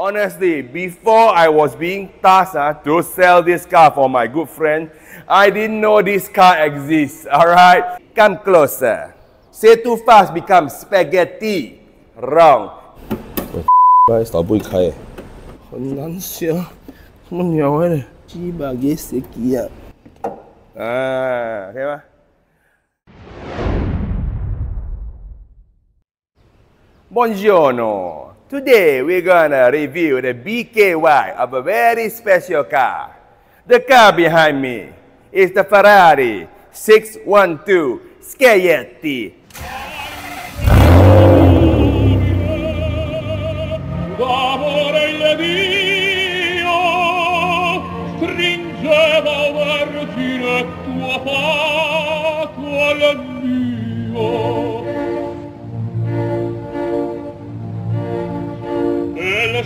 Honestly, before I was being tasked to sell this car for my good friend, I didn't know this car exists. Alright? Come closer. Say too fast becomes spaghetti. Wrong. 打不会开，很难笑。什么鸟来的？鸡巴给死鸡啊！可以吗？ Buongiorno. Today we're gonna review the BKY of a very special car. The car behind me is the Ferrari 612 SCAGLIETTI.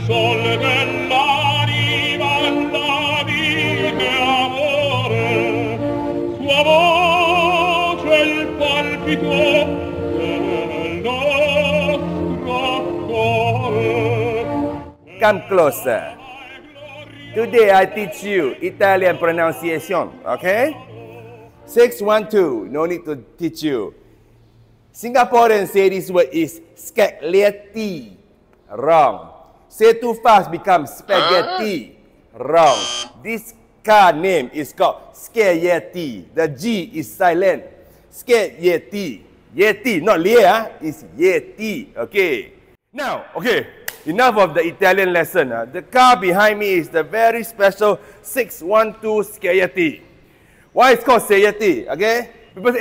Sol dell'anima la vita amore, sua voce il palpito del nostro cuore. Come closer. Today I teach you Italian pronunciation, okay? 612, no need to teach you. Singaporeans say this word is SCAGLIETTI. Wrong. Say too fast becomes spaghetti. Wrong. This car name is called SCAGLIETTI. The G is silent. SCAGLIETTI. Yeti, not Lia, it's Yeti. Okay. Now, okay, enough of the Italian lesson. The car behind me is the very special 612 SCAGLIETTI. Why it's called SCAGLIETTI? Okay? Because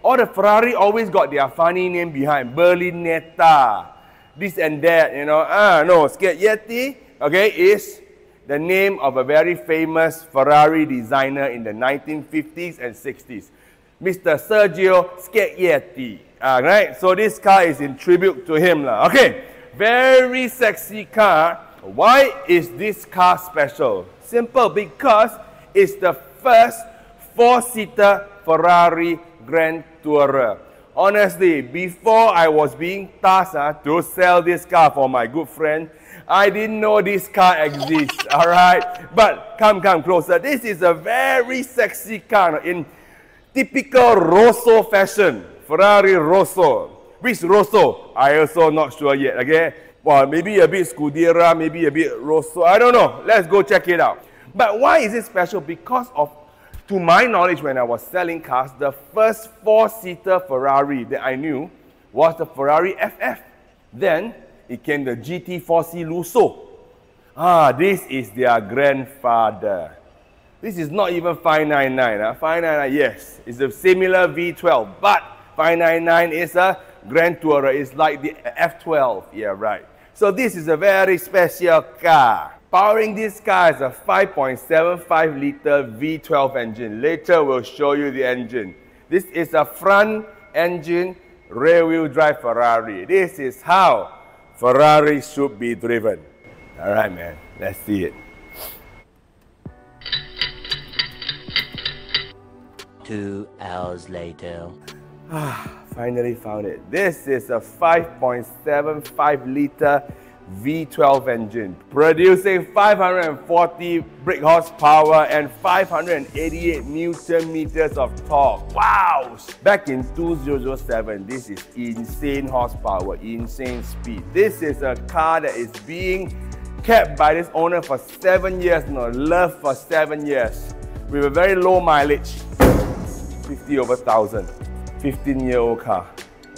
all the Ferrari always got their funny name behind. Berlinetta. This and that, you know. No, SCAGLIETTI, okay, is the name of a very famous Ferrari designer in the 1950s and 60s. Mr. Sergio SCAGLIETTI. Right? So this car is in tribute to him. Okay, very sexy car. Why is this car special? Simple, because it's the first four-seater Ferrari Grand Tourer. Honestly, before I was being tasked to sell this car for my good friend, I didn't know this car exists, alright? But come closer. This is a very sexy car in typical Rosso fashion. Ferrari Rosso. Which Rosso? I also not sure yet, okay? Well, maybe a bit Scuderia, maybe a bit Rosso. I don't know. Let's go check it out. But why is it special? Because of, to my knowledge, when I was selling cars, the first four-seater Ferrari that I knew was the Ferrari FF. Then it came the GT4C Lusso. This is their grandfather. This is not even 599. 599, yes, it's a similar V12, but 599 is a Grand Tourer. It's like the F12. Yeah, right. So this is a very special car. Powering this car is a 5.75 liter V12 engine. Later we'll show you the engine. This is a front engine rear-wheel drive Ferrari. This is how Ferrari should be driven. Alright man, let's see it. 2 hours later. Finally found it. This is a 5.75 liter V12 engine, producing 540 brake horsepower and 588 Newton meters of torque. Wow! Back in 2007, this is insane horsepower, insane speed. This is a car that is being kept by this owner for 7 years, loved for 7 years, with a very low mileage, 50 over 1,000, 15-year-old car.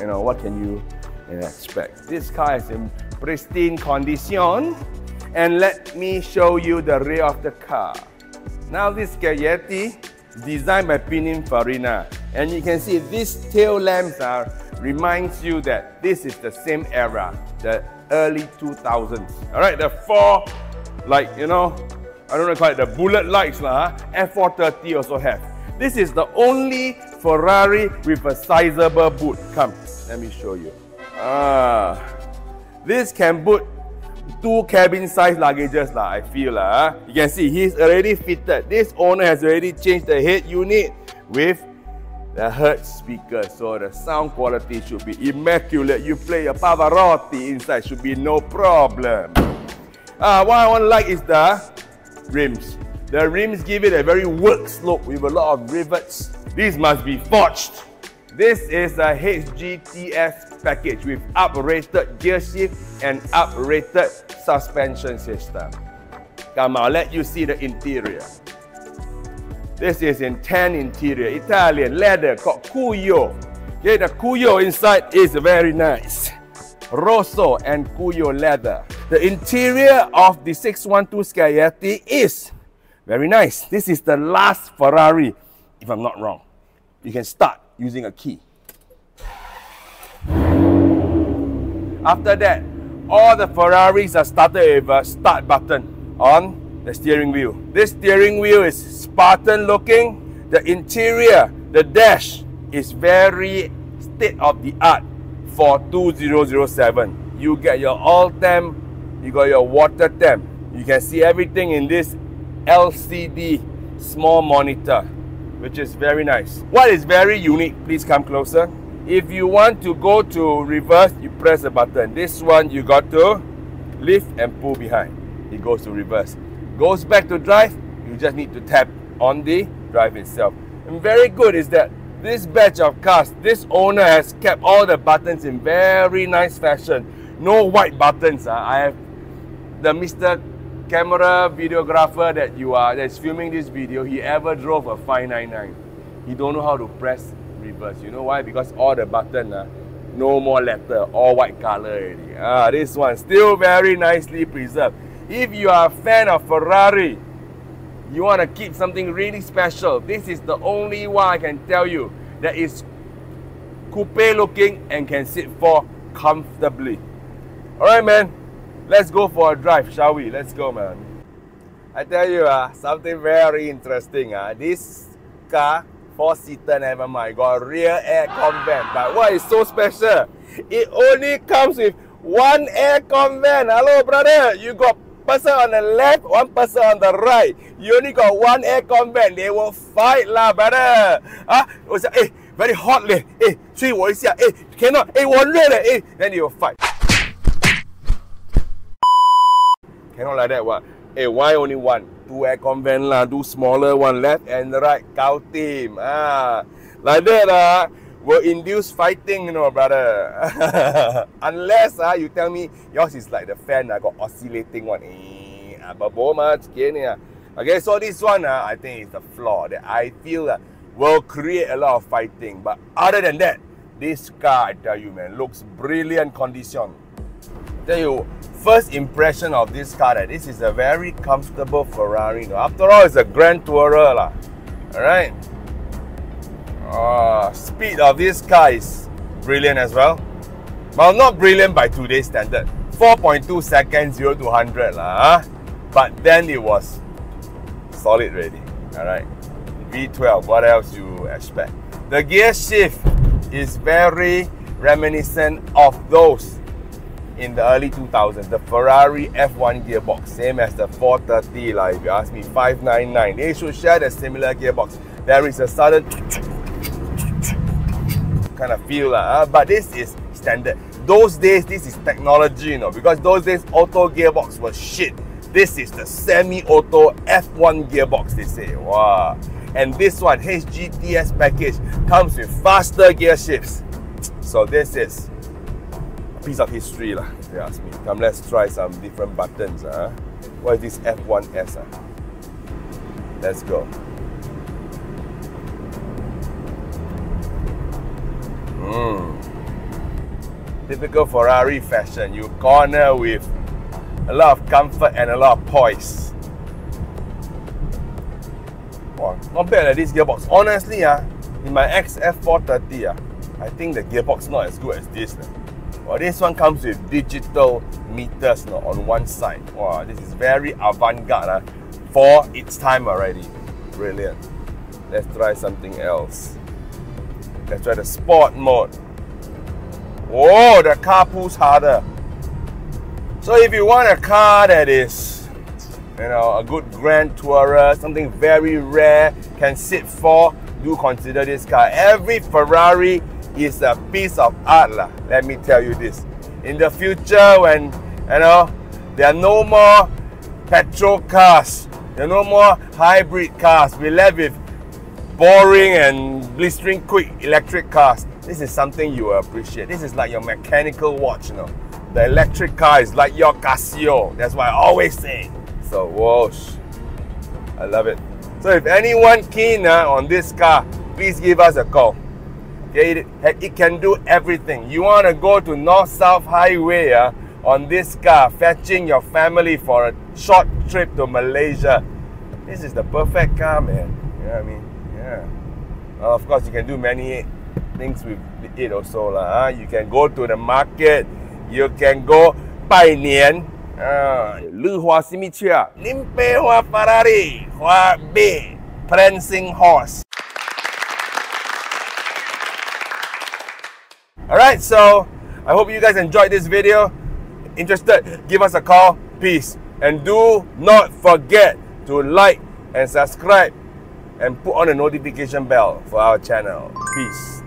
You know, what can you expect? This car is in pristine condition, and let me show you the rear of the car. Now this SCAGLIETTI is designed by Pininfarina, and you can see these tail lamps reminds you that this is the same era, the early 2000s. Alright, the four, like, you know, I don't know, call it the bullet lights, F430 also have. This is the only Ferrari with a sizable boot. Come, let me show you. This can put 2 cabin size luggages, I feel. You can see he's already fitted. This owner has already changed the head unit with the Hertz speaker, so the sound quality should be immaculate. You play a Pavarotti inside, should be no problem. What I want to like is the rims. The rims give it a very work slope with a lot of rivets. These must be forged. This is a HGTS package with up-rated gear shift and up-rated suspension system. Come on, I'll let you see the interior. This is in tan interior, Italian leather called Cuyo. Okay, the Cuyo inside is very nice. Rosso and Cuyo leather. The interior of the 612 Scaglietti is very nice. This is the last Ferrari, if I'm not wrong. You can start using a key. After that, all the Ferraris are started with a start button on the steering wheel. This steering wheel is Spartan looking. The interior, the dash is very state of the art for 2007. You get your all temp, you got your water temp. You can see everything in this LCD small monitor, which is very nice. What is very unique, please come closer. If you want to go to reverse, you press a button. This one you got to lift and pull behind. It goes to reverse. Goes back to drive, you just need to tap on the drive itself. And very good is that this batch of cars, this owner has kept all the buttons in very nice fashion. No white buttons. I have the Mr. Camera videographer that's filming this video. He ever drove a 599. He don't know how to press reverse. You know why? Because all the buttons no more letter, all white color already. This one still very nicely preserved. If you are a fan of Ferrari, you want to keep something really special, this is the only one I can tell you that is coupe looking and can sit for comfortably. Alright man, let's go for a drive, shall we? Let's go man. I tell you something very interesting. This car, 4-seater, never mind, got a rear aircon vent. But what is so special? It only comes with one aircon vent. Hello brother, you got person on the left, one person on the right. You only got one aircon vent. They will fight lah, brother. Very hot leh. 吹我一下. Cannot. 我热leh. Then they will fight. Cannot like that what? Why only one? 2 aircon vent lah. 2 smaller one, left and right. Cow team. Like that will induce fighting, you know, brother. Unless you tell me yours is like the fan got oscillating one. Okay, so this one I think is the flaw that I feel will create a lot of fighting. But other than that, this car, I tell you man, looks brilliant condition. Tell you, first impression of this car that this is a very comfortable Ferrari. After all, it's a Grand Tourer lah. Alright. Speed of this car is brilliant as well. Well, not brilliant by today's standard. 4.2 seconds 0 to 100 lah. But then it was solid ready. Alright. V12, what else you expect? The gear shift is very reminiscent of those in the early 2000s. The Ferrari F1 gearbox, same as the 430 lah. If you ask me, 599. They should share the similar gearbox. There is a sudden kind of feel but this is standard. Those days, this is technology, you know, because those days auto gearbox was shit. This is the semi-auto F1 gearbox, they say. Wow. And this one, HGTS package, comes with faster gear shifts. So this is a piece of history lah, if you ask me. Come, let's try some different buttons. What is this F1S? Let's go. Typical Ferrari fashion. You corner with a lot of comfort and a lot of poise. Wow, not bad this gearbox. Honestly, in my XF430, I think the gearbox not as good as this. Well, this one comes with digital meters on one side. Wow, this is very avant-garde for its time already. Brilliant. Let's try something else. Let's try the sport mode. Oh, the car pulls harder. So if you want a car that is, you know, a good Grand Tourer, something very rare, can sit for, do consider this car. Every Ferrari is a piece of art lah. Let me tell you this. In the future, when, you know, There are no more petrol cars. There are no more hybrid cars. We're left with boring and blistering quick electric cars. This is something you will appreciate. This is like your mechanical watch, you know. The electric car is like your Casio. That's why I always say. So, whoosh. I love it. So if anyone keen on this car, please give us a call. Okay, it can do everything. You want to go to North-South Highway on this car, fetching your family for a short trip to Malaysia. This is the perfect car, man. You know what I mean? Yeah. Well, of course, you can do many things with it also. You can go to the market. You can go 拜年。你花什么车？您买花 Ferrari， 花马 prancing horse。 Alright, so I hope you guys enjoyed this video. Interested? Give us a call. Peace. And do not forget to like and subscribe and put on the notification bell for our channel. Peace.